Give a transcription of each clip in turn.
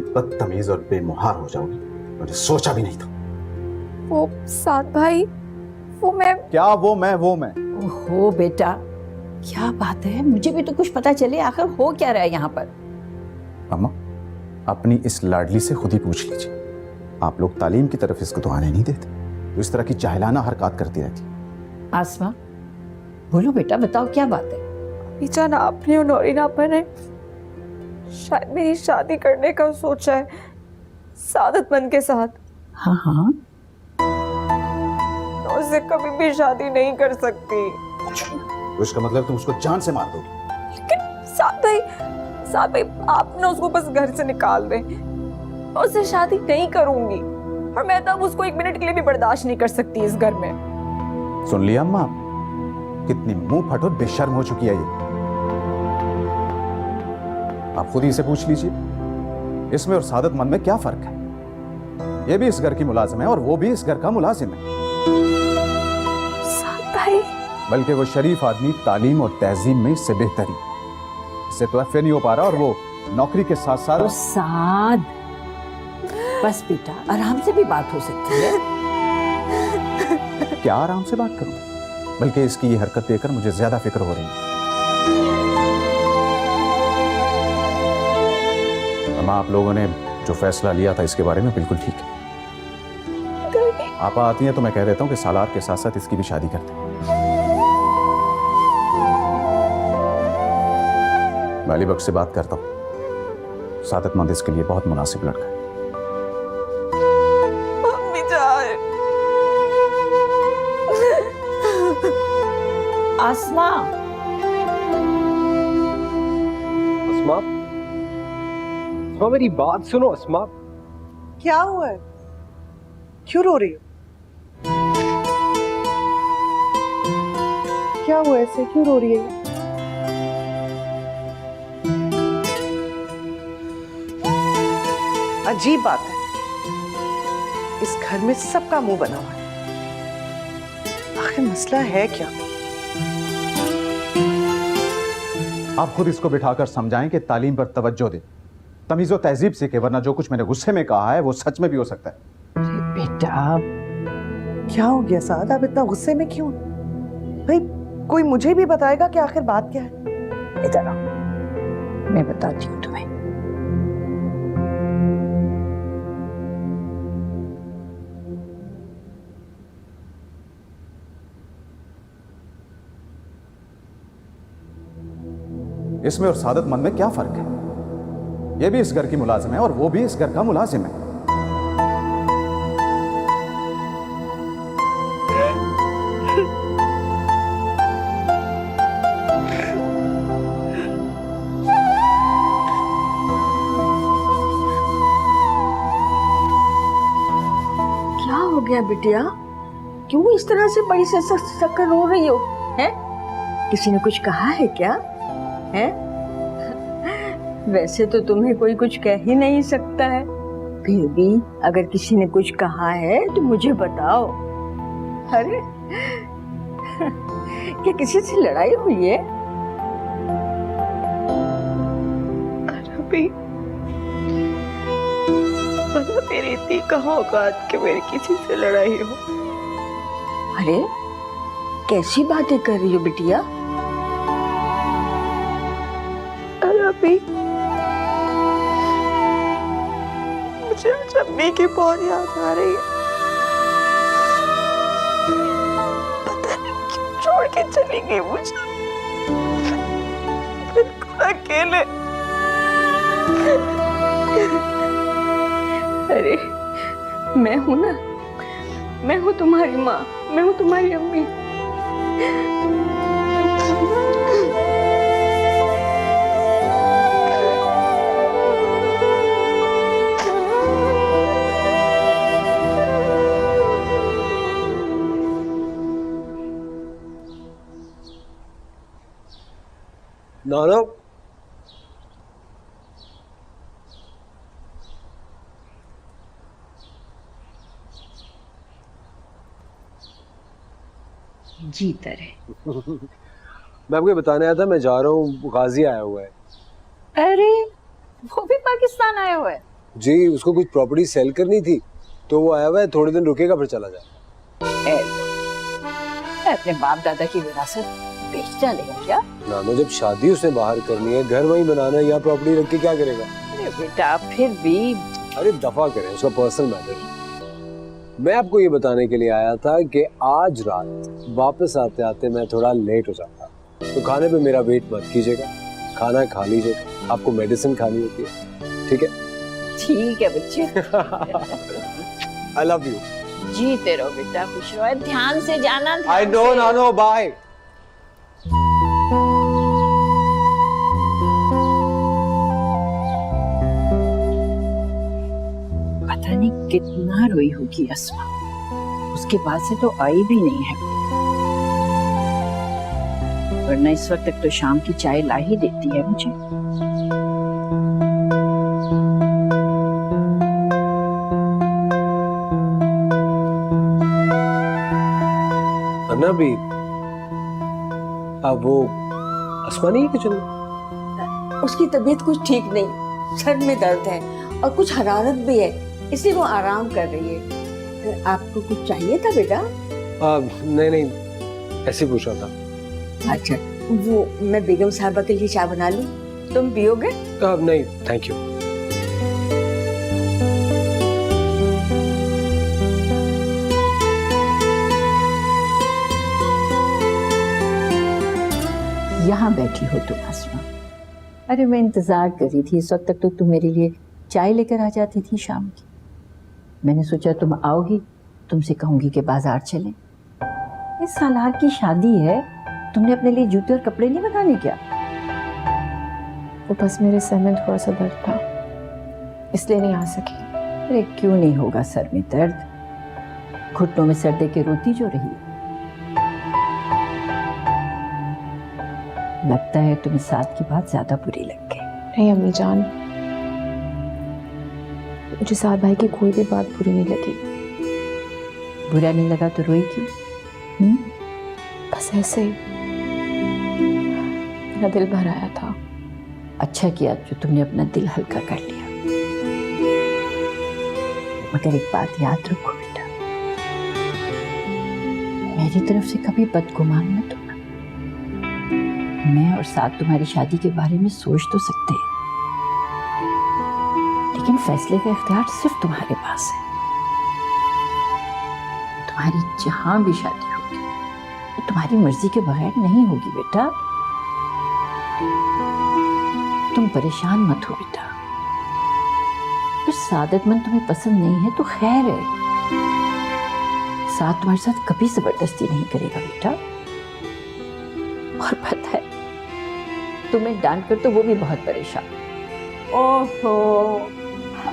बदतमीज और बेमुहार हो जाओगी, मैंने सोचा भी नहीं था। वो साद भाई, वो मैं क्या वो मैं? ओहो बेटा, क्या बात है, मुझे भी तो कुछ पता चले, आखिर हो क्या रहा है यहाँ पर। अम्मा, अपनी इस लाडली से खुद ही पूछ लीजिए। आप लोग तालीम की तरफ इसको तो आने नहीं देते, तो इस तरह की जाहिलाना हरकत करती रहती। आसमा, बोलो बेटा, बताओ क्या बात है। बीचान आपने और नौरीन आपा ने शायद मेरी शादी करने का सोचा है सादतमंद के साथ। हाँ हाँ, मैं उससे कभी भी शादी नहीं कर सकती। तो इसका मतलब तुम उसको जान से मार दोगी? लेकिन साद भाई आप ना उसको बस घर से निकाल दें। मैं उससे शादी नहीं करूंगी, और मैं तब उसको एक मिनट के लिए भी बर्दाश्त नहीं कर सकती इस घर में। सुन लिया अम्मा, कितनी मुंह फट और बेशर्म हो चुकी है ये। आप खुद ही से पूछ लीजिए, इसमें और सादतमंद में क्या फर्क है? ये भी इस घर की मुलाजिम है और वो भी इस घर का मुलाजिम है। साद भाई, बल्कि वो शरीफ आदमी तालीम और तहजीब में इससे बेहतरी। इससे तो एफ नहीं हो पा रहा, और वो नौकरी के साथ साथ। साद, बस बेटा, आराम से भी बात हो सकती है। क्या आराम से बात करूं? बल्कि इसकी ये हरकत देखकर मुझे ज्यादा फिक्र हो रही है। अम्मा, आप लोगों ने जो फैसला लिया था इसके बारे में बिल्कुल ठीक है। आपा आती हैं तो मैं कह देता हूं कि सालार के साथ साथ इसकी भी शादी करते हैं। मैं अली बख्श से बात करता हूं, सादतमंद इसके लिए बहुत मुनासिब लड़का है। मम्मी जान। आसमा, अस्मा, अस्मा मेरी बात सुनो। अस्मा, क्या हुआ है? क्यों रो रही हो? क्या हुआ, ऐसे क्यों रो रही है? अजीब बात है, इस घर में सबका मुंह बना हुआ है। आखिर मसला है क्या? आप खुद इसको बिठाकर समझाएं कि तालीम पर तवज्जो दे, तमीज़ और तहजीब सीखे, वरना जो कुछ मैंने गुस्से में कहा है वो सच में भी हो सकता है। बेटा, क्या हो गया साद, आप इतना गुस्से में क्यों? भाई, कोई मुझे भी बताएगा कि आखिर बात क्या है? इधर आओ, मैं बताती हूँ तुम्हें। इसमें और सादतमंद में क्या फर्क है? ये भी इस घर की मुलाजिम है और वो भी इस घर का मुलाजिम है। क्या हो गया बिटिया, क्यों इस तरह से बड़ी से सक रो रही हो? हैं? किसी ने कुछ कहा है क्या? हैं? वैसे तो तुम्हें कोई कुछ कह ही नहीं सकता है, फिर भी अगर किसी ने कुछ कहा है तो मुझे बताओ। अरे क्या किसी से लड़ाई हुई है? अभी पता मेरी इतनी कहाँ औकात कि मेरी किसी से लड़ाई हो। अरे कैसी बातें कर रही हो बिटिया? अभी मुझे आज अम्मी की बहुत याद आ रही है। पता नहीं क्यों छोड़ के चली गई मुझे, बिल्कुल अकेले। अरे मैं हूं ना, मैं हूं तुम्हारी माँ, मैं हूं तुम्हारी अम्मी। नाना, जीता रहे। मैं आपको बताने आया था, मैं जा रहा हूँ, गाजी आया हुआ है। अरे वो भी पाकिस्तान आया हुआ है? जी उसको कुछ प्रॉपर्टी सेल करनी थी तो वो आया हुआ है, थोड़े दिन रुकेगा फिर चला जाए। अपने बाप दादा की विरासत बेच डालेगा क्या? नानो जब शादी उसने बाहर करनी है, घर वहीं बनाना है, यहाँ प्रॉपर्टी रख के क्या करेगा? अरे बेटा फिर भी अरे दफा करें, उसका पर्सनल मैटर। मैं आपको ये बताने के लिए आया था कि आज रात वापस आते आते मैं थोड़ा लेट हो जाता, तो खाने पे मेरा वेट मत कीजिएगा, खाना खा लीजिएगा, आपको मेडिसिन खानी होती है, ठीक है? ठीक है बच्चे। I love you. जीते रहो बेटा, खुश रहो, ध्यान से जाना। आई नो नानो, बाय। पता नहीं कितना रोई होगी अस्मा, उसके बाद से तो आई भी नहीं है, वरना इस वक्त तक तो शाम की चाय ला ही देती है मुझे। अन्ना भी अब वो अस्मा नहीं है किचन में? उसकी तबीयत कुछ ठीक नहीं, सर में दर्द है और कुछ हरारत भी है, इसलिए वो आराम कर रही है। आपको कुछ चाहिए था बेटा? नहीं नहीं, ऐसे पूछ रहा था। अच्छा, वो मैं बेगम साहबा के लिए चाय बना लूं, तुम पियोगे? नहीं थैंक यू। यहाँ बैठी हो तुम अस्मा? अरे मैं इंतजार कर रही थी, इस वक्त तक तो तुम मेरे लिए चाय लेकर आ जाती थी शाम की। मैंने सोचा तुम आओगी, तुमसे कहूंगी कि बाजार चलें। इस सालार की शादी है, तुमने अपने लिए जूते और कपड़े नहीं बनाने क्या? वो बस मेरे सर में थोड़ा सा दर्द था, इसलिए नहीं आ सकी। अरे क्यों नहीं होगा सर में दर्द, घुटनों में सर दे के रोती जो रही। लगता है तुम्हें साथ की बात ज्यादा बुरी लग गई। नहीं अम्मी जान, मुझे साथ भाई की कोई भी बात बुरी नहीं लगी। बुरा नहीं लगा तो रोई क्यों? बस ऐसे ही मेरा दिल भर आया था। अच्छा किया जो तुमने अपना दिल हल्का कर लिया। मगर एक बात याद रखो बेटा, मेरी तरफ से कभी बदगुमान मत होना। मैं और साथ तुम्हारी शादी के बारे में सोच तो सकते हैं, लेकिन फैसले का इख्तियार सिर्फ तुम्हारे पास है। तुम्हारी जहां भी शादी होगी वो तुम्हारी मर्जी के बगैर नहीं होगी बेटा। तुम परेशान मत हो बेटा, फिर सादतमंद तुम्हें पसंद नहीं है तो खैर है, साथ तुम्हारे साथ कभी जबरदस्ती नहीं करेगा बेटा। और पता है तुम्हें डांट कर तो वो भी बहुत परेशान। ओहो,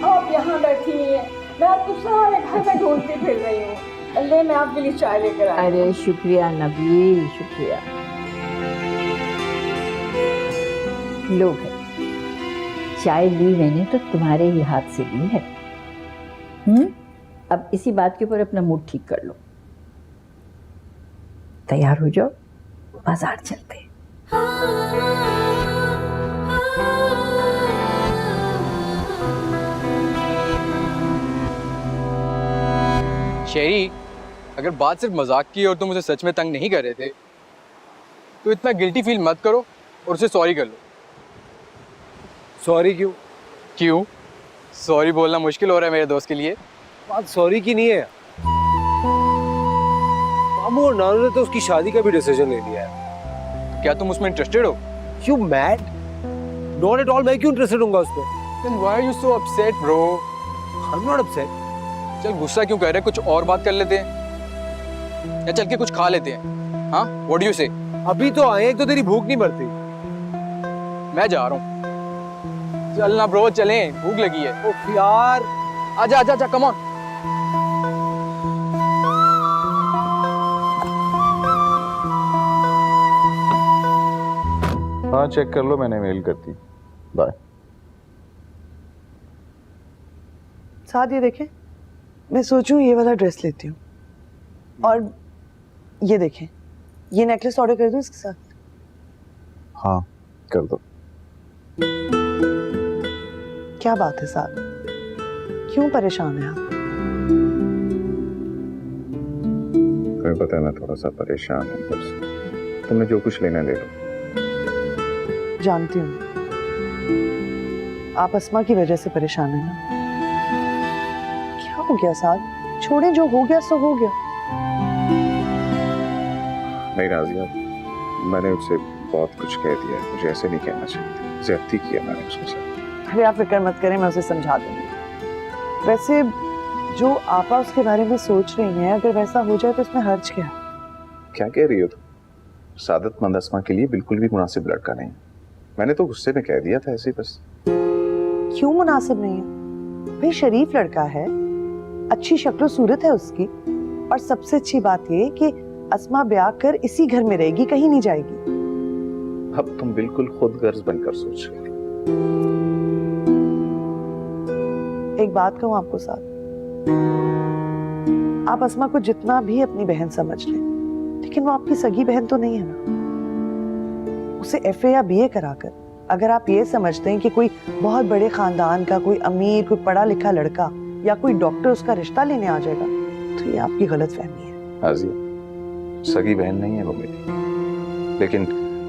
आप यहाँ बैठी हैं, मैं आपको सारे घर में ढूंढती फिर रही हूँ। अल्लाह मैं आपके लिए चाय लेकर आई। अरे शुक्रिया नबी, शुक्रिया। लो है चाय ली मैंने तो तुम्हारे ही हाथ से ली है। अब इसी बात के ऊपर अपना मूड ठीक कर लो, तैयार हो जाओ, बाजार चलते हैं। शेरी, अगर बात सिर्फ मजाक की और तुम उसे सच में तंग नहीं कर रहे थे तो इतना गिल्टी फील मत करो और उसे सॉरी कर लो। सॉरी क्यों? क्यों? सॉरी बोलना मुश्किल हो रहा है मेरे दोस्त के लिए। बात सॉरी की नहीं है, मामू और नानू ने तो उसकी शादी का भी डिसीजन ले लिया है। क्या तुम उसमें इंटरेस्टेड हो? You mad? Not at all. मैं क्यों इंटरेस्टेड होऊंगा उसमें? Then why are you so upset, bro? I'm not upset. चल गुस्सा क्यों कर रहे हैं, कुछ और बात कर लेते हैं या चल के कुछ खा लेते हैं। हाँ, what do you say? अभी तो आए हैं तो तेरी भूख नहीं मरती। मैं जा रहा हूँ। चल ना ब्रो, चलें, भूख लगी है। ओह यार, आजा आजा आजा, कम ऑन। हाँ चेक कर लो, मैंने मेल कर दी। बाय। साथ ये देखें, मैं सोचूं ये वाला ड्रेस लेती हूँ, और ये देखें, ये नेकलेस ऑर्डर कर दूँ इसके साथ? हाँ कर दो। क्या बात है साथ, क्यों परेशान हैं आप? तुम्हें पता है मैं थोड़ा सा परेशान हूँ, बस तुमने जो कुछ लेना ले लो। जानती हूँ आप अस्मा की वजह से परेशान हैं ना। क्या हो गया साथ? छोड़ें, जो हो गया सो हो गया। नहीं राजिया, मैंने उससे बहुत कुछ कह दिया है, मुझे ऐसे नहीं कहना चाहिए। ज्यादती किया मैंने उसके साथ। अरे आप फिक्र मत करें, मैं उसे समझा दूंगी। वैसे जो आपा उसके बारे में सोच रही हैं, अगर वैसा हो जाए तो इसमें हर्ज क्या? क्या कह रही हो तुम? सादतमंद अस्मा के लिए बिल्कुल भी मुनासिब लड़का नहीं। मैंने तो गुस्से में कह दिया था ऐसे ही बस। क्यों मुनासिब नहीं है? भाई शरीफ लड़का है, अच्छी शक्ल सूरत है उसकी, और सबसे अच्छी बात ये कि अस्मा ब्याह कर इसी घर में रहेगी, कहीं नहीं जाएगी। अब तुम बिल्कुल खुद गर्ज बनकर सोच रही हो। एक बात कहूँ आपको साथ, आप अस्मा को जितना भी अपनी बहन समझ लें, लेकिन वो आपकी सगी बहन तो नहीं है ना। उसे एफए या बीए कराकर अगर आप ये समझते हैं कि कोई बहुत बड़े खानदान का कोई अमीर, कोई पढ़ा लिखा लड़का या कोई डॉक्टर उसका रिश्ता लेने आ जाएगा, तो ये आपकी गलतफहमी है। आजिया, सगी बहन नहीं है वो मेरी, लेकिन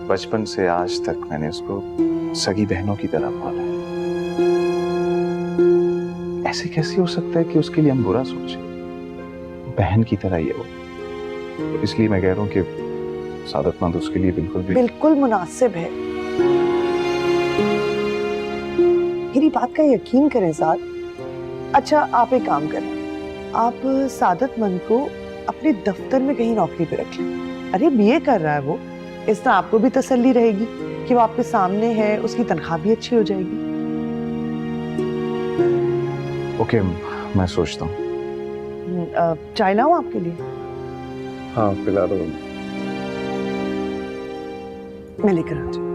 बचपन से आज तक मैंने उसको सगी बहनों की तरह पाला है। ऐसे कैसे हो सकता है कि उसके लिए हम बुरा सोचें? बहन की तरह ही है वो। तो इसलिए मैं कह रहा हूँ कि सादतमंद उसके लिए बिल्कुल मुनासिब है। मेरी बात का यकीन करें साथ। अच्छा आप एक काम करें, आप सादतमंद को अपने दफ्तर में कहीं नौकरी पे रख लें। अरे बीए कर रहा है वो, इस तरह आपको भी तसल्ली रहेगी कि वो आपके सामने है, उसकी तनख्वाह भी अच्छी हो जाएगी। ओके, मैं सोचता हूँ। चाय लाऊं आपके लिए? हाँ पिला दो। मैं लेकर आ जाऊं।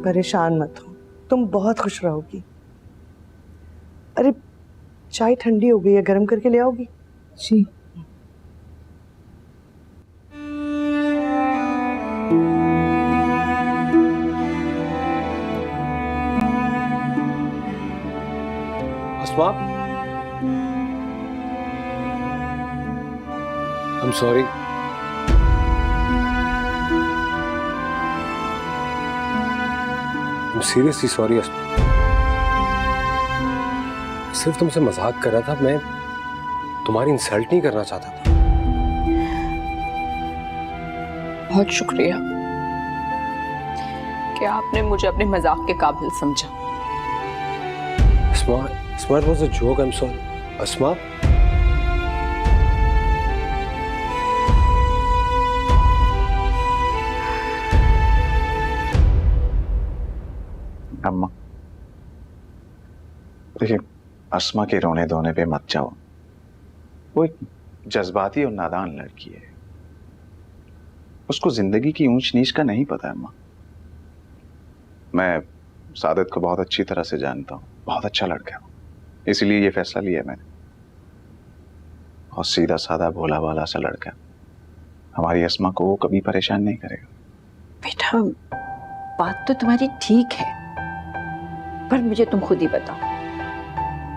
परेशान मत हो, तुम बहुत खुश रहोगी। अरे चाय ठंडी हो गई है, गर्म करके ले आओगी? जी। अस्मा, I'm sorry. I'm seriously sorry अस्मा। सिर्फ तुमसे मजाक कर रहा था, मैं तुम्हारी इंसल्ट नहीं करना चाहता था। बहुत शुक्रिया कि आपने मुझे अपने मजाक के काबिल समझा। अस्मा, it was a joke. I'm sorry. अस्मा, अम्मा देखिए, अस्मा के रोने धोने पे मत जाओ। वो एक जज्बाती और नादान लड़की है, उसको जिंदगी की ऊंच नीच का नहीं पता है। अम्मा, मैं सादत को बहुत अच्छी तरह से जानता हूँ, बहुत अच्छा लड़का है, इसलिए ये फैसला लिया मैंने। बहुत सीधा साधा भोला भाला सा लड़का, हमारी अस्मा को वो कभी परेशान नहीं करेगा। बेटा बात तो तुम्हारी ठीक है, पर मुझे तुम खुद ही बताओ,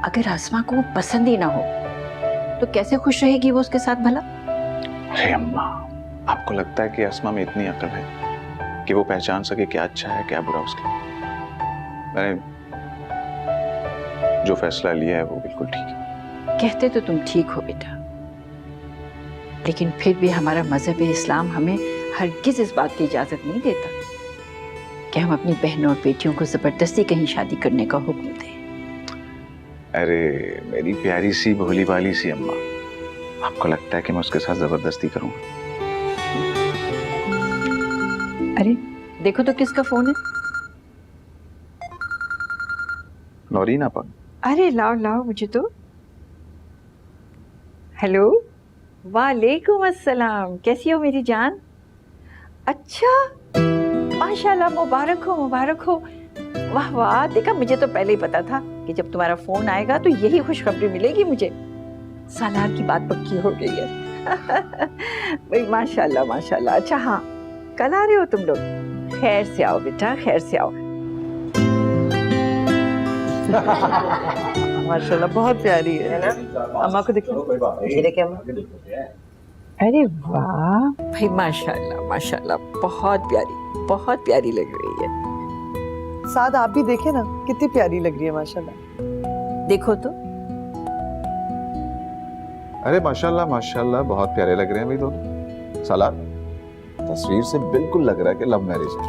अगर आसमा को वो पसंद ही ना हो तो कैसे खुश रहेगी वो उसके साथ भला? अरे अम्मा, आपको लगता है कि अस्मा में इतनी अकल है कि वो पहचान सके क्या अच्छा है क्या बुरा उसके लिए? मैंने जो फैसला लिया है वो बिल्कुल ठीक है। कहते तो तुम ठीक हो बेटा, लेकिन फिर भी हमारा मजहब इस्लाम हमें हरगिज इस बात की इजाजत नहीं देता कि हम अपनी बहनों और बेटियों को जबरदस्ती कहीं शादी करने का हुक्म दें। अरे मेरी प्यारी सी भोली भाली सी अम्मा, आपको लगता है कि मैं उसके साथ जबरदस्ती करूंगा? अरे देखो तो किसका फोन है। नौरीन आपा। अरे लाओ लाओ मुझे तो। हेलो, वालेकुम अस्सलाम, कैसी हो मेरी जान? अच्छा माशाल्लाह, मुबारक हो मुबारक हो। वाह वाह, देखा मुझे तो पहले ही पता था कि जब तुम्हारा फोन आएगा तो यही खुशखबरी मिलेगी मुझे। सालार की बात पक्की हो गई है। भाई माशाल्लाह माशाल्लाह। अच्छा हाँ, कल आ रहे हो तुम लोग? खैर से आओ बेटा, खैर से आओ। माशाल्लाह बहुत प्यारी है ना। अम्मा को दिखो। ये देखे अम्मा। अरे वाह भाई, माशाल्लाह माशाल्लाह, बहुत प्यारी लग रही है। साथ आप भी देखे ना, कितनी प्यारी लग रही है माशाल्लाह। देखो तो। अरे माशाल्लाह माशाल्लाह, बहुत प्यारे लग रहे हैं भाई दोनों। सालार, तस्वीर से बिल्कुल लग रहा है कि लव मैरिज है।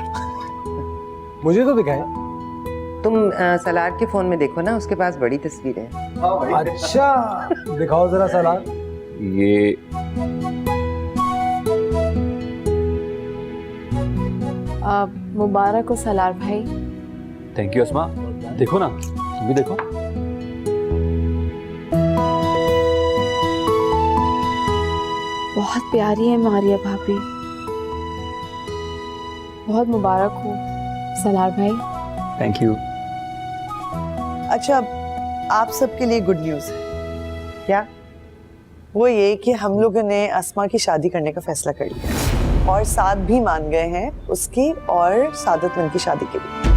मुझे तो दिखाए। तुम सलार के फोन में देखो ना, उसके पास बड़ी तस्वीर है। अच्छा, दिखाओ जरा सलार। ये मुबारक हो सलार भाई। थैंक यू अस्मा। देखो ना, तुम भी देखो। बहुत प्यारी है मारिया भाभी। बहुत मुबारक हो सलार भाई। Thank you. अच्छा, आप सबके लिए गुड न्यूज़ है। क्या? वो ये कि हम लोगों ने अस्मा की शादी करने का फैसला कर लिया और साथ भी मान गए हैं उसकी और सादतमंद की शादी के लिए।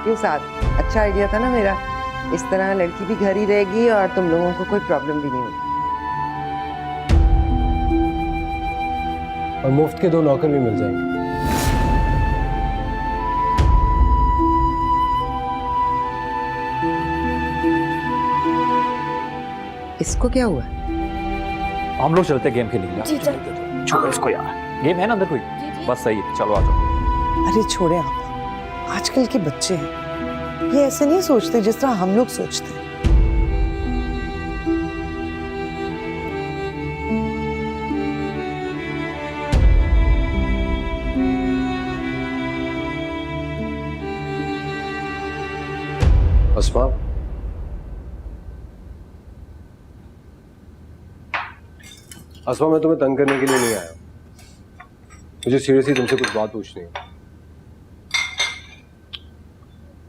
क्यों साथ? अच्छा आइडिया था ना मेरा। इस तरह लड़की भी घर ही रहेगी और तुम लोगों को कोई प्रॉब्लम भी नहीं होगी। और मुफ्त के 2 नौकर भी मिल जाएंगे। इसको क्या हुआ? हम लोग चलते गेम खेलेंगे। छोड़ो इसको यार, गेम है ना अंदर कोई। बस सही है, चलो आ जाओ। अरे छोड़े आप, आजकल के बच्चे हैं, ये ऐसे नहीं सोचते जिस तरह हम लोग सोचते हैं। अस्मा, अस्मा मैं तुम्हें तंग करने के लिए नहीं आया। मुझे सीरियसली तुमसे कुछ बात पूछनी है।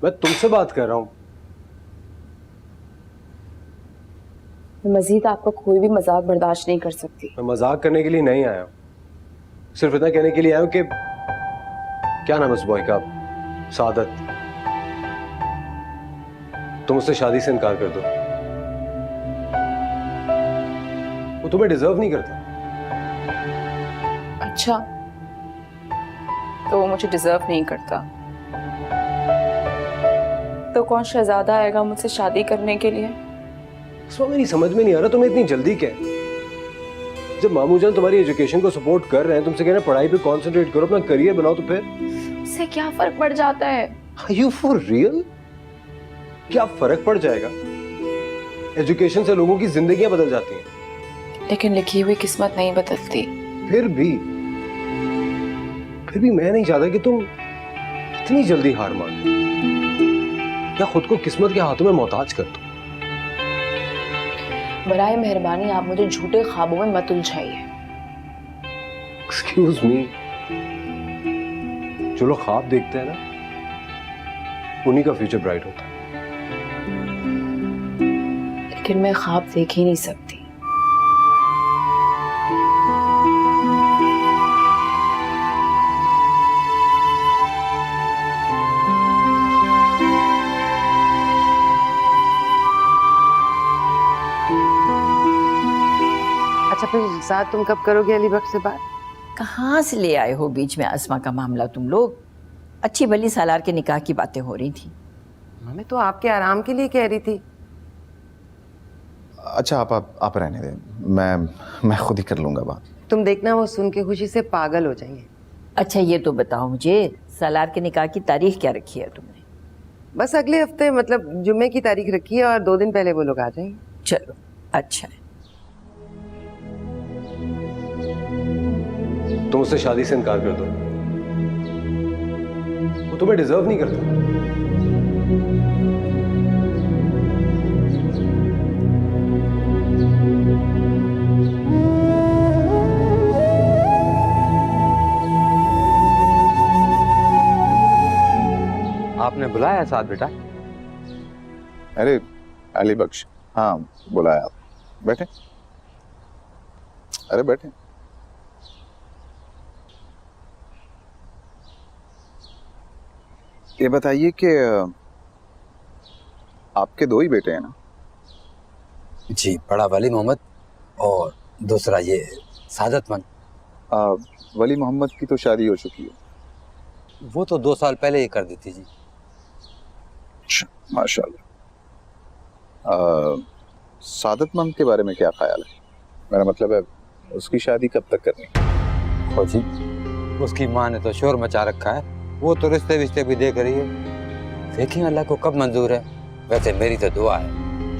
मैं तुमसे बात कर रहा हूं। मजीद आपका कोई भी मजाक बर्दाश्त नहीं कर सकती। मैं मजाक करने के लिए नहीं आया हूं, सिर्फ इतना कहने के लिए आया हूं कि क्या नाम है उस बॉय का? सादत। तुम उससे शादी से इनकार कर दो। वो तुम्हें डिजर्व नहीं करता। अच्छा, तो वो मुझे डिजर्व नहीं करता, तो कौन शहजादा आएगा मुझसे शादी करने के लिए? सो मेरी समझ में नहीं आ रहा तुम्हें इतनी जल्दी क्या है? जब मामू जान तुम्हारी एजुकेशन को सपोर्ट कर रहे हैं, तुमसे कह रहे हैं पढ़ाई पे कंसंट्रेट करो, अपना करियर बनाओ, तो फिर उससे क्या फर्क पड़ जाता है? Are you for real? क्या फर्क पड़ जाएगा? एजुकेशन से लोगों की जिंदगियां बदल जाती हैं। लेकिन लिखी हुई किस्मत नहीं बदलती। फिर भी मैं नहीं चाहता कि तुम इतनी जल्दी हार मान लो या खुद को किस्मत के हाथों में मोहताज कर दो। बराए मेहरबानी आप मुझे झूठे ख्वाबों में मत उलझाइए। एक्सक्यूज मी, जो लोग ख्वाब देखते हैं ना, उन्हीं का फ्यूचर ब्राइट होता है। लेकिन मैं ख्वाब देख ही नहीं सकती। अच्छा फिर साथ तुम कब करोगे अली बख्श से बात? कहाँ से ले आए हो बीच में अस्मा का मामला तुम लोग? अच्छी भली सालार के निकाह की बातें हो रही थी। मैं तो आपके आराम के लिए कह रही थी। अच्छा आप रहने दें, मैं खुद ही कर लूंगा बात। तुम देखना वो सुन के खुशी से पागल हो जाएंगे। अच्छा ये तो बताओ मुझे, सालार के निकाह की तारीख क्या रखी है तुमने? बस अगले हफ्ते, मतलब जुम्मे की तारीख रखी है और 2 दिन पहले वो लोग आ जाएंगे। चलो अच्छा है। तुम उससे शादी से इनकार कर दो, वो तुम्हें डिजर्व नहीं करता। आपने बुलाया साथ बेटा? अरे अली बख्श, हाँ बुलाया आप, बैठे। अरे बैठे। ये बताइए कि आपके दो ही बेटे हैं ना? जी, बड़ा वली मोहम्मद और दूसरा ये सादतमंद। वली मोहम्मद की तो शादी हो चुकी है। वो तो 2 साल पहले ही कर दी थी जी। अच्छा, माशाल्लाह। सादतमंद के बारे में क्या ख्याल है? मेरा मतलब है उसकी शादी कब तक करनी है? और जी, उसकी माँ ने तो शोर मचा रखा है। वो तो रिश्ते विश्ते भी देख रही है। देखिए अल्लाह को कब मंजूर है। वैसे मेरी तो दुआ है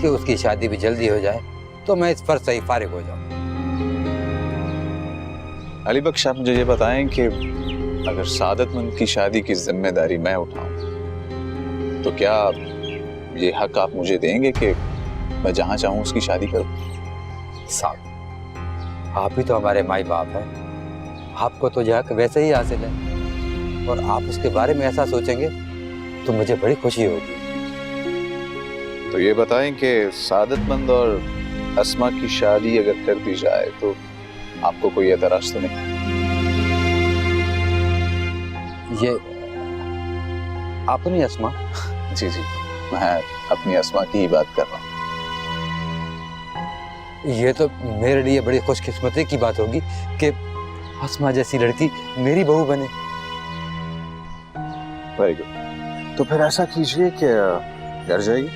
कि उसकी शादी भी जल्दी हो जाए तो मैं इस फर्ज से ही फारिग हो जाऊं। अली बख्श, आप मुझे ये बताएं कि अगर सादतमंद की शादी की जिम्मेदारी मैं उठाऊं तो क्या ये हक आप मुझे देंगे कि मैं जहां चाहूं उसकी शादी करूं? साहब, आप ही तो हमारे माई बाप हैं। आपको तो यह हक वैसे ही हासिल है और आप उसके बारे में ऐसा सोचेंगे तो मुझे बड़ी खुशी होगी। तो ये बताएं कि सादतमंद और अस्मा की शादी अगर कर दी जाए तो आपको कोई एतराज तो नहीं? ये अपनी अस्मा? जी जी, मैं अपनी अस्मा की ही बात कर रहा हूँ। ये तो मेरे लिए बड़ी खुशकिस्मती की बात होगी कि अस्मा जैसी लड़की मेरी बहू बने। Very good. तो फिर ऐसा कीजिए कि घर जाइए,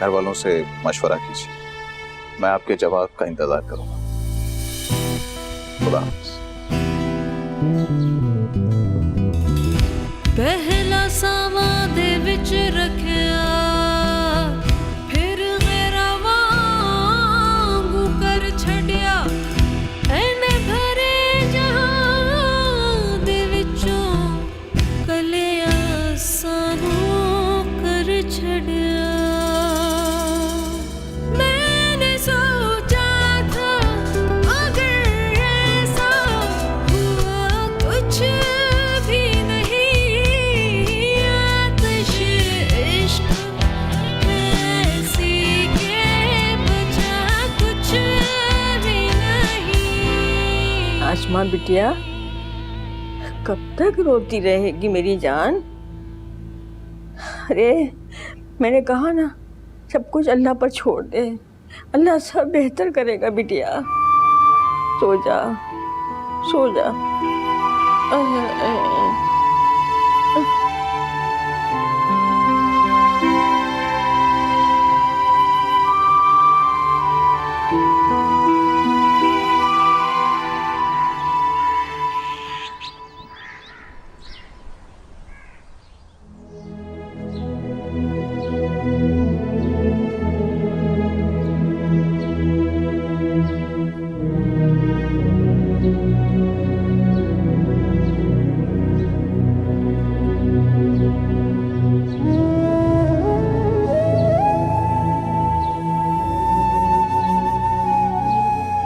घर वालों से मशवरा कीजिए, मैं आपके जवाब का इंतजार करूंगा। खुदा हाफिज़। पहला सावा दे विच रखिया, फिर मेरा वांगू कर छड़िया। एने भरे जहां दे विचों कलिया सानू कर छड़िया। मैंने सोचा था अगर ऐसा हुआ कुछ भी नहीं, आतिश इश्क ऐसी के बचा कुछ भी नहीं। आसमां बिटिया, कब तक रोती रहेगी मेरी जान? अरे मैंने कहा ना, सब कुछ अल्लाह पर छोड़ दे, अल्लाह सब बेहतर करेगा बिटिया। सो जा, सो जा।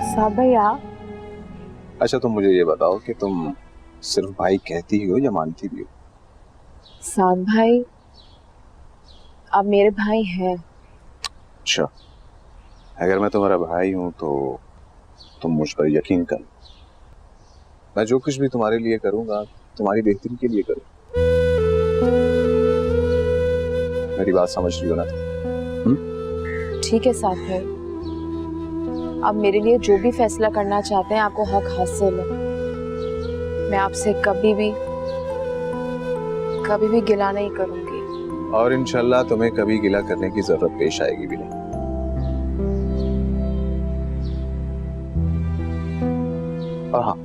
साहब भैया, अच्छा, तुम मुझे ये बताओ कि तुम सिर्फ भाई कहती ही हो या मानती भी हो? साहब भाई आप मेरे भाई हैं। अच्छा, अगर मैं तुम्हारा भाई हूं तो तुम मुझ पर यकीन कर। मैं जो कुछ भी तुम्हारे लिए करूंगा तुम्हारी बेहतरी के लिए करूंगा। मेरी बात समझ रही हो ना? ठीक है साहब भाई, आप मेरे लिए जो भी फैसला करना चाहते हैं आपको हक हासिल है। मैं आपसे कभी भी गिला नहीं करूंगी। और इंशाल्लाह तुम्हें कभी गिला करने की जरूरत पेश आएगी भी नहीं। और हाँ,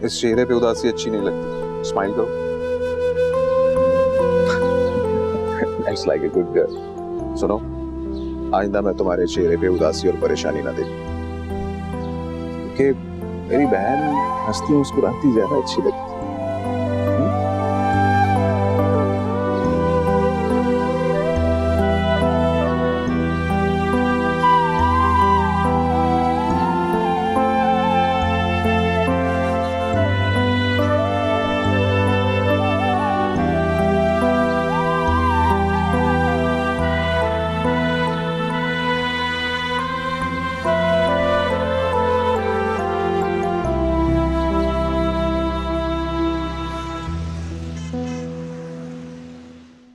इस चेहरे पे उदासी अच्छी नहीं लगती, स्माइल करो। It's like a good girl. सुनो, आइंदा मैं तुम्हारे चेहरे पे उदासी और परेशानी ना देखूं, क्योंकि मेरी बहन हंसती मुस्कुराती ज्यादा अच्छी लगती है।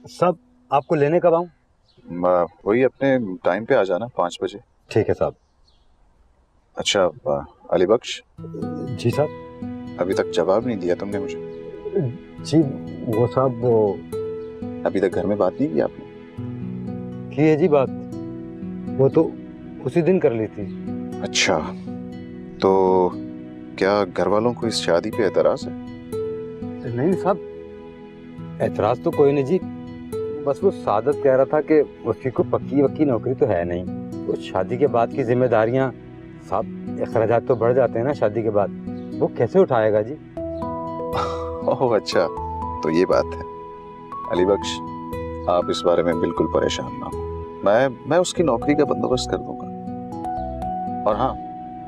साहब आपको लेने कब आऊँ? वही अपने टाइम पे आ जाना, 5 बजे। ठीक है साहब। अच्छा अली बख्श, जी साहब। अभी तक जवाब नहीं दिया तुमने मुझे। जी वो साहब वो अभी तक घर में बात नहीं की आपने? की है जी बात, वो तो उसी दिन कर ली थी। अच्छा, तो क्या घर वालों को इस शादी पे एतराज है? नहीं साहब, एतराज तो कोई नहीं जी, बस वो सादत कह रहा था कि उसकी को पक्की वक्की नौकरी तो है नहीं, तो शादी के बाद की जिम्मेदारियां साहब, अखराजात तो बढ़ जाते हैं ना शादी के बाद, वो कैसे उठाएगा जी? ओह अच्छा, तो ये बात है। अली बख्श, आप इस बारे में बिल्कुल परेशान ना हो, मैं उसकी नौकरी का बंदोबस्त कर दूंगा। और हाँ,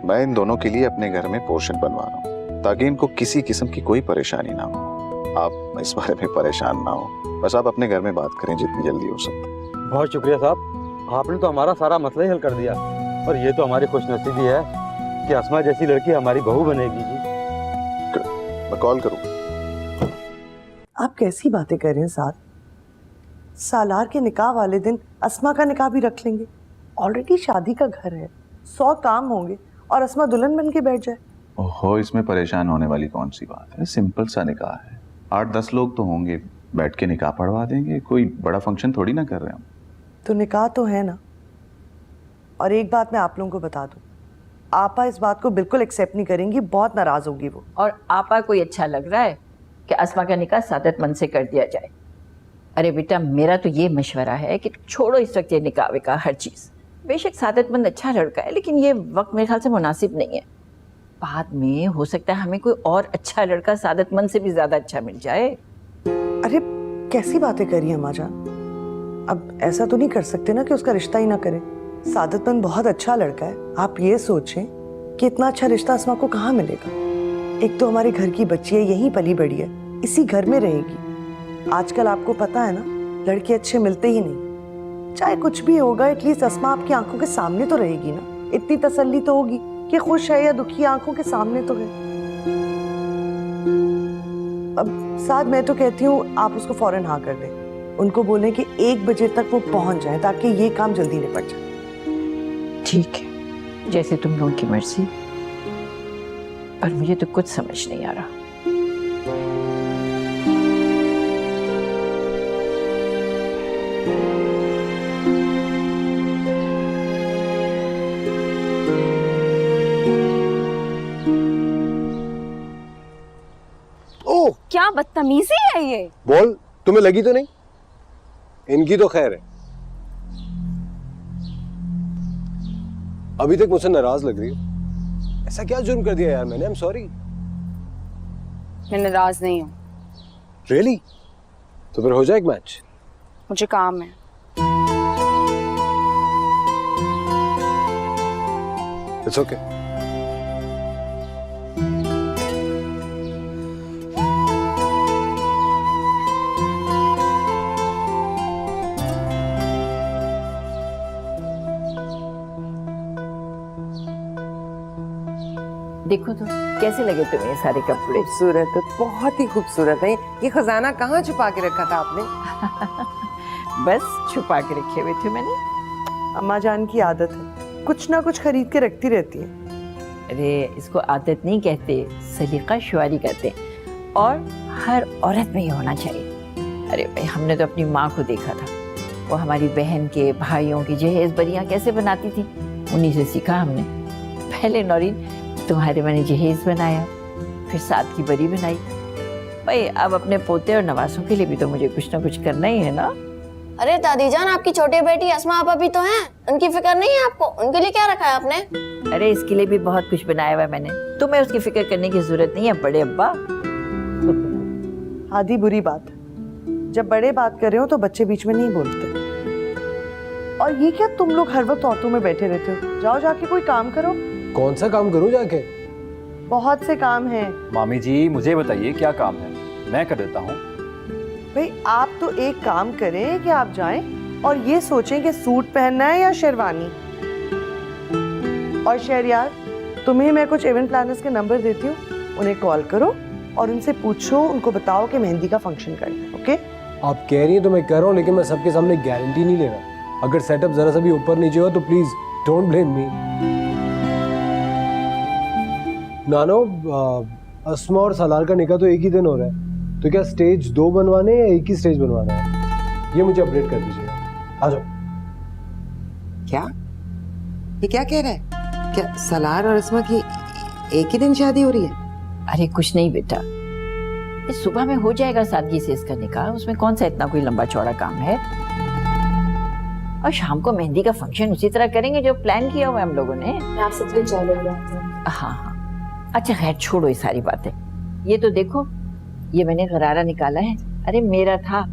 मैं इन दोनों के लिए अपने घर में पोर्शन बनवा रहा हूँ ताकि इनको किसी किस्म की कोई परेशानी ना हो। आप इस बारे में परेशान ना हो, बस आप अपने घर में बात करें जितनी जल्दी हो सकता। बहुत शुक्रिया साहब, आपने तो हमारा सारा मसला ही हल कर दिया, और ये तो हमारी खुशनसीबी है कि अस्मा जैसी लड़की हमारी बहू बनेगी जी। मैं कॉल करूँ? आप कैसी बातें कर रहे हैं साथ? सालार के निकाह वाले दिन अस्मा का निकाह भी रख लेंगे। ऑलरेडी शादी का घर है, 100 काम होंगे और अस्मा दुल्हन बन के बैठ जाए। ओहो, इसमें परेशान होने वाली कौन सी बात है? सिंपल सा निकाह है, 8-10 लोग तो होंगे, बैठ के निकाह पढ़वा देंगे, कोई बड़ा फंक्शन थोड़ी ना कर रहे हम। तो निकाह तो है ना। और एक बात मैं आप लोगों को बता दूं, आपा इस बात को बिल्कुल एक्सेप्ट नहीं करेंगी, बहुत नाराज होगी वो। और आपा को अच्छा लग रहा है कि अस्मा का निकाह सादतमंद से कर दिया जाए? अरे बेटा, मेरा तो ये मशवरा है कि छोड़ो इस वक्त ये निकाह विकाह हर चीज़। बेशक सादतमंद अच्छा लड़का है, लेकिन ये वक्त मेरे ख्याल से मुनासिब नहीं है। बाद में हो सकता है हमें कोई और अच्छा लड़का सादतमंद से भी ज़्यादा अच्छा मिल जाए। अरे कैसी बातें करी अम्मा जान, अब ऐसा तो नहीं कर सकते ना कि उसका रिश्ता ही ना करें। सादतमंद बहुत अच्छा लड़का है, आप ये सोचें कि इतना अच्छा रिश्ता अस्मा को कहाँ मिलेगा। एक तो हमारे घर की बच्ची है, यहीं पली बड़ी है, इसी घर में रहेगी। आजकल आपको पता है ना, लड़के अच्छे मिलते ही नहीं। चाहे कुछ भी होगा, एटलीस्ट अस्मा आपकी आंखों के सामने तो रहेगी ना, इतनी तसल्ली तो होगी कि खुश है या दुखी, आंखों के सामने तो है। अब साथ मैं तो कहती हूँ आप उसको फौरन हाँ कर दें, उनको बोलें कि 1 बजे तक वो पहुंच जाए ताकि ये काम जल्दी निपट जाए। ठीक है, जैसे तुम लोगों की मर्जी, पर मुझे तो कुछ समझ नहीं आ रहा। ओह, क्या बदतमीजी है ये। बोल, तुम्हें लगी तो नहीं? इनकी तो खैर है, अभी तक मुझसे नाराज लग रही हो। ऐसा क्या जुर्म कर दिया यार मैंने? I am sorry. मैं नाराज नहीं हूँ। रियली? तो फिर हो जाए एक मैच। मुझे काम है। It's okay. देखो तो कैसे लगे तुम्हें ये सारे कपड़े? खूबसूरत है, बहुत ही खूबसूरत है। ये खजाना कहाँ छुपा के रखा था आपने? बस छुपा के रखे हुए थे मैंने। अम्मा जान की आदत है, कुछ ना कुछ खरीद के रखती रहती है। अरे इसको आदत नहीं कहते, सलीका शुआरी कहते हैं, और हर औरत में ये होना चाहिए। अरे भाई, हमने तो अपनी माँ को देखा था, वो हमारी बहन के भाइयों की जहेज बरियाँ कैसे बनाती थी, उन्हीं से सीखा हमने। पहले नौरीन तुम्हारे मैंने जहेज बनाया, फिर साथ की बरी बनाई। भाई अब अपने पोते और नवासों के लिए भी तो मुझे कुछ ना कुछ करना ही है ना। अरे दादी जान, आपकी छोटी बेटी अस्मा आपा भी तो हैं, उनकी फिक्र नहीं है आपको? उनके लिए क्या रखा है आपने? अरे इसके लिए भी बहुत कुछ बनाया हुआ है मैंने, तुम्हें उसकी फिक्र करने की जरूरत नहीं है बड़े अब्बा। आधी बुरी बात है, जब बड़े बात कर रहे हो तो बच्चे बीच में नहीं बोलते। और ये क्या तुम लोग हर वक्त औरतों में बैठे रहते हो? जाओ जाके कोई काम करो। कौन सा काम करूं जाके? बहुत से काम हैं। मामी जी मुझे बताइए क्या काम है, मैं कर देता हूँ। भाई आप तो एक काम करें कि आप जाएं और ये सोचें कि सूट पहनना है या शेरवानी। और शहरियार, तुम्हें मैं कुछ इवेंट प्लानर्स के नंबर देती हूँ, उन्हें कॉल करो और उनसे पूछो, उनको बताओ कि मेहंदी का फंक्शन करना है। ओके? आप कह रही हैं तो मैं कह रहा हूँ, लेकिन मैं सबके सामने गारंटी नहीं ले रहा। अगर सेटअप जरा सा भी ऊपर नीचे हो तो प्लीज डोंट ब्लेम मी। नानो, अस्मा और सलार का निकाह तो एक ही दिन हो रहा है, तो क्या स्टेज 2 बनवाने हैं या एक ही स्टेज बनवाना है? ये मुझे अपडेट कर दीजिएगा। आ जाओ। क्या ये क्या कह रहा है? क्या सलार और अस्मा की एक ही दिन शादी हो रही है? अरे कुछ नहीं बेटा, इस सुबह में हो जाएगा सादगी से इसका निकाह, उसमें कौन सा इतना कोई लंबा चौड़ा काम है। और शाम को मेहंदी का फंक्शन उसी तरह करेंगे जो प्लान किया हुआ है हम लोगों ने। आप सच में चलोगे? हाँ हाँ, अच्छा खैर छोड़ो ये सारी बातें। ये तो देखो, ये मैंने गरारा निकाला है, अरे मेरा था।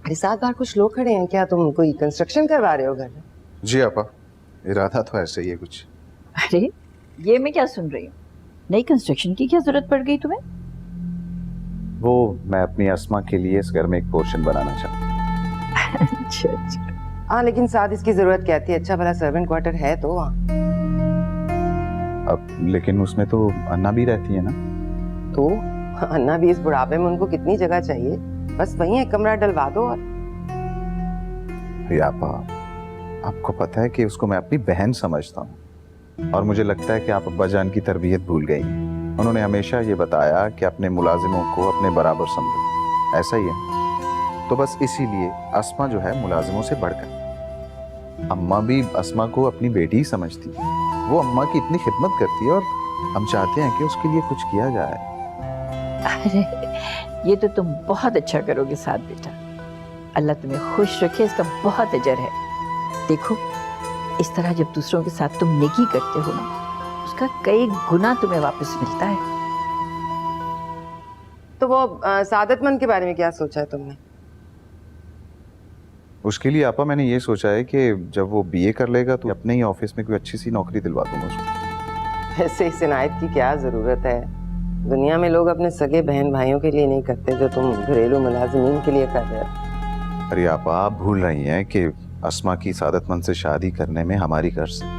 अरे साथ बाहर कुछ लोग खड़े हैं, क्या तुम कोई कंस्ट्रक्शन करवा रहे हो घर में? जी आपा, इरादा तो ऐसे ही है कुछ। अरे ये मैं क्या सुन रही हूँ, नई कंस्ट्रक्शन की क्या जरूरत पड़ गई तुम्हें? वो मैं अपनी अस्मा के लिए इस घर में एक पोर्शन बनाना चाहता हूँ। अच्छा अच्छा। हाँ, लेकिन साथ इसकी जरूरत क्या थी? अच्छा भला सर्वेंट क्वार्टर है तो वहाँ। अब लेकिन उसमें तो अन्ना भी रहती है ना। तो अन्ना भी इस बुढ़ापे में, उनको कितनी जगह चाहिए? बस वहीं एक कमरा डलवा दो। और आपा, आपको पता है कि उसको मैं अपनी बहन समझता हूँ, और मुझे लगता है कि आप अब्बा जान की तरबियत भूल गई। उन्होंने हमेशा ये बताया कि अपने मुलाजिमों को अपने बराबर समझो, ऐसा ही है। तो बस इसीलिए अस्मा जो है मुलाजिमों से बढ़कर। अम्मा भी अस्मा को अपनी बेटी ही समझती है, वो अम्मा की इतनी खिदमत करती है, और हम चाहते हैं कि उसके लिए कुछ किया जाए। अरे ये तो तुम बहुत अच्छा करोगे साथ बेटा, अल्लाह तुम्हें खुश रखे, इसका बहुत अजर है। देखो इस तरह जब दूसरों के साथ तुम नेकी करते हो ना, उसका कई गुना तुम्हें वापस मिलता है। तो वो सादतमंद के बारे में क्या सोचा है तुमने? उसके लिए आपा मैंने ये सोचा है कि जब वो बीए कर लेगा तो अपने ही ऑफिस में कोई अच्छी सी नौकरी दिलवा दूंगा उसको। ऐसे इस इनायत की क्या जरूरत है? दुनिया में लोग अपने सगे बहन भाइयों के लिए नहीं करते जो तुम घरेलू मुलाजिमीन के लिए कर रहे हो। अरे आपा, आप भूल रही हैं कि अस्मा की सादतमंद से शादी करने में हमारी गर्ज है,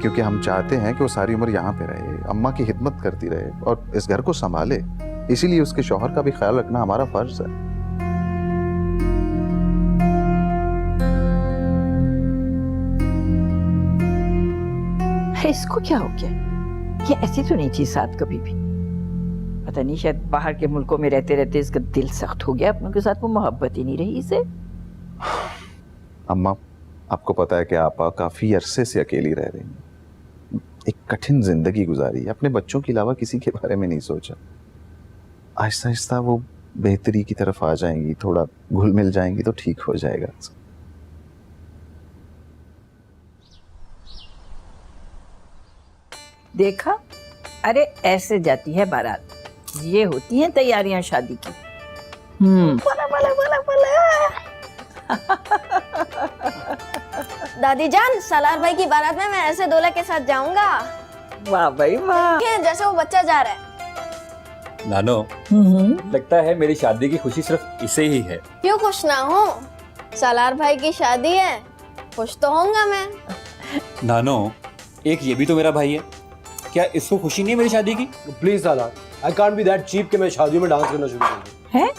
क्योंकि हम चाहते हैं कि वो सारी उम्र यहाँ पे रहे, अम्मा की खिदमत करती रहे और इस घर को संभाले। इसीलिए उसके शौहर का भी ख्याल रखना हमारा फर्ज है। इसको क्या हो गया? ये ऐसी तो नहीं थी साथ कभी भी। पता नहीं, शायद बाहर के मुल्कों में रहते रहते इसका दिल सख्त हो गया, अपनों के साथ वो मोहब्बत ही नहीं रही इसे। अम्मा, आपको पता है कि आपा काफी अरसे से अकेली रह रही हैं, एक कठिन जिंदगी गुजारी, अपने बच्चों के अलावा किसी के बारे में नहीं सोचा। आहिस्ता आहिस्ता वो बेहतरी की तरफ आ जाएंगी, थोड़ा घुल मिल जाएंगी तो ठीक हो जाएगा। देखा, अरे ऐसे जाती है बारात, ये होती हैं तैयारियां शादी की। बोला बोला बोला बोला। दादी जान, सलार भाई की बारात में मैं ऐसे दूल्हे के साथ जाऊंगा। वाह भाई वाह। जैसे वो बच्चा जा रहा है। नानो, लगता है मेरी शादी की खुशी सिर्फ इसे ही है। क्यों खुश ना हो? सलार भाई की शादी है, खुश तो होऊंगा मैं। नानो, एक ये भी तो मेरा भाई है, क्या इसको खुशी नहीं है मेरी शादी की? प्लीज साला, I can't be that cheap कि मैं शादियों में डांस करना शुरू कर दूं। है?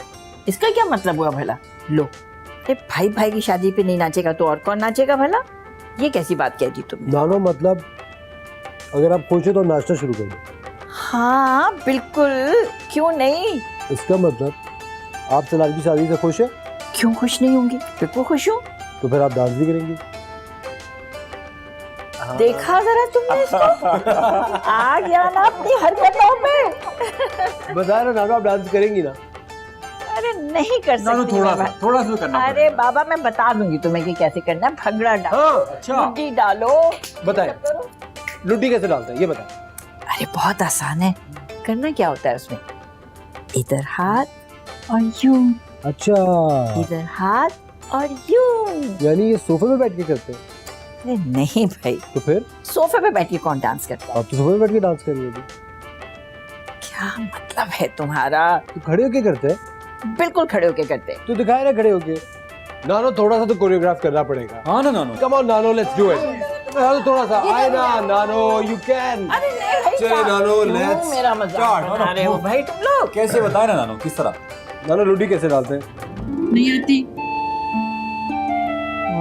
इसका क्या मतलब हुआ भला? लो, अरे भाई भाई की शादी पे नहीं नाचेगा तो और कौन नाचेगा भला? ये कैसी बात कह दी तुमने? नानो, मतलब अगर आप खुश हो तो नाचना शुरू कर दो। हाँ बिल्कुल, क्यों नहीं। इसका मतलब आप सलार की शादी से खुश है? क्यों खुश नहीं होंगी, बिल्कुल खुश हूँ। तो फिर आप डांस भी करेंगी? देखा जरा तुमने इसको, आ गया ना अपनी हरकतों पे। बता रहा नानो, आप डांस करेंगी ना? अरे नहीं कर सकती। थोड़ा सा करना। अरे बाबा, मैं बता दूंगी तुम्हें कि कैसे करना है। भंगड़ा डालो। हाँ, अच्छा। लुड्डी डालो। बताएं, लुड्डी कैसे डालते हैं ये बताएं। अरे बहुत आसान है, करना क्या होता है उसमें, इधर हाथ और यूं, अच्छा, इधर हाथ और यूं। यानी ये सोफे पे बैठ के करते हैं? अरे नहीं भाई, तो फिर सोफे पे बैठ के कौन डांस करता है? आप तो सोफे पे बैठ के डांस कर रही होगी। क्या मतलब है तुम्हारा? तो खड़े होके करते हैं? बिल्कुल खड़े होके करते हैं। तो दिखाए ना खड़े होके। नानो थोड़ा सा तो कोरियोग्राफ करना पड़ेगा। हाँ ना नानो। कम ऑन नानो, लेट्स डू इट। नानो थोड़ा सा आए ना, नानो यू कैन। चलिए नानो, लेट्स मेरा मजाक बना रहे हो भाई तुम लोग। कैसे बताए ना नानो, किस तरह? नानो लूडी कैसे डालते हैं? नहीं आती।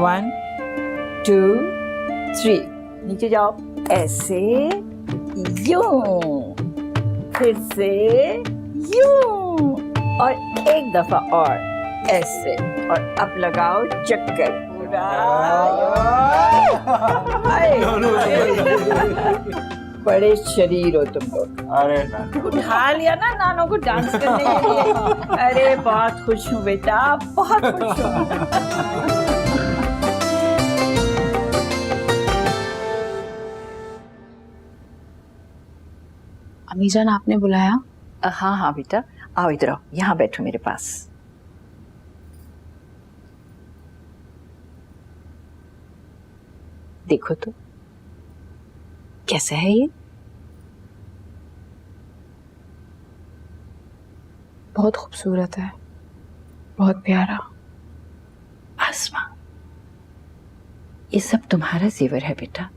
1 2 3 नीचे जाओ, ऐसे, यूं, फिर से यूं, और एक दफा और ऐसे, और अब लगाओ चक्कर पूरा। बड़े शरीर हो तुम लोग। अरे उठा लिया ना नानो को डांस करने के लिए। अरे बहुत खुश हूँ बेटा, बहुत खुश हूँ। अम्मी जान आपने बुलाया? हाँ हाँ बेटा, आओ इधर आओ, यहाँ बैठो मेरे पास। देखो तो कैसा है ये? बहुत खूबसूरत है, बहुत प्यारा। आसमा, ये सब तुम्हारा जेवर है बेटा।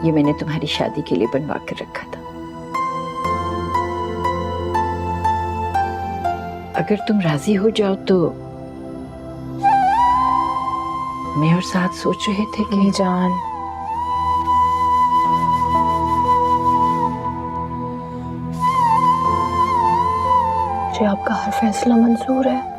ये मैंने तुम्हारी शादी के लिए बनवा कर रखा था। अगर तुम राजी हो जाओ तो मैं और साथ सोच रहे थे कि जान, मुझे आपका हर फैसला मंजूर है।